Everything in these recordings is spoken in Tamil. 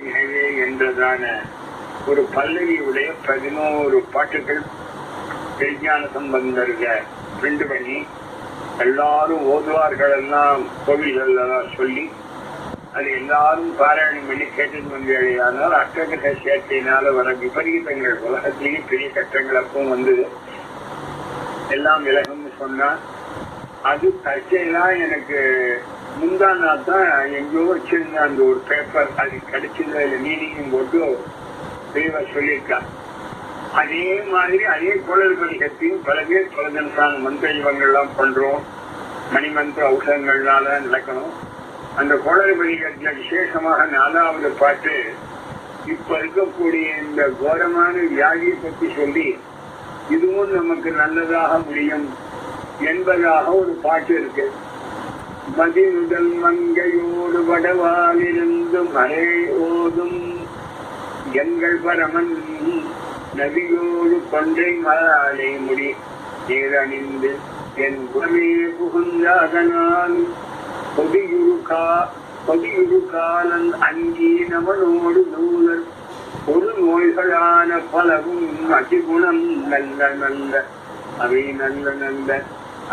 மிகவே என்றதான ஒரு பல்லவியுடைய 11 பாட்டுகள் விஞ்ஞான சம்பந்தர்க பிரிண்ட் பண்ணி எல்லாரும் ஓதுவார்கள் எல்லாம் கோவில்கள் சொல்லி அது எல்லாரும் பாராயணம் பண்ணி கேட்டு வந்தால் அஷ்டகிரக சேர்க்கையினால வர விபரீதங்கள் உலகத்திலேயே பெரிய கட்டங்கள் அப்பவும் வந்தது, எல்லாம் விலகும்னு சொன்னா அது தற்செயலாம் எனக்கு முந்தா நாள் தான் எங்கேயோ வச்சிருந்த அந்த ஒரு பேப்பர் அது கிடைச்சது, அதுல மீனிங்கும் போட்டு தெளிவா சொல்லியிருக்கான். அதே மாதிரி அதே குழல் பதிகத்தையும் பல பேர் பல தினசான மந்திர யுகங்கள்லாம் பண்றோம், மணிமந்திர ஔஷதங்கள்னால நடக்கணும். அந்த குழல் பதிகத்துல விசேஷமாக 4வது பாட்டு இப்ப இருக்கக்கூடிய இந்த கோரமான வியாதியை பற்றி சொல்லி இதுவும் நமக்கு நல்லதாக முடியும் என்பதாக ஒரு பாட்டு இருக்கு. மதி முதல் மங்கையோடு வடவாலிருந்து மறை ஓதும் எங்கள் பரமன் நதியோடு கொன்றை மலாலை முடி நேரணிந்து என் குணமே புகுந்தாதனால் கொடியுரு காலன் அங்கி நமனோடு நூலர் ஒரு நோய்களான பலவும் அதிகுணம் நல்ல நல்ல அவை நல்ல நல்ல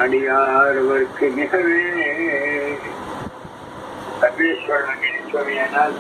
அடியார்வர்க்கு மிகவே சர்வேஸ்வரன் சுவாமியானால்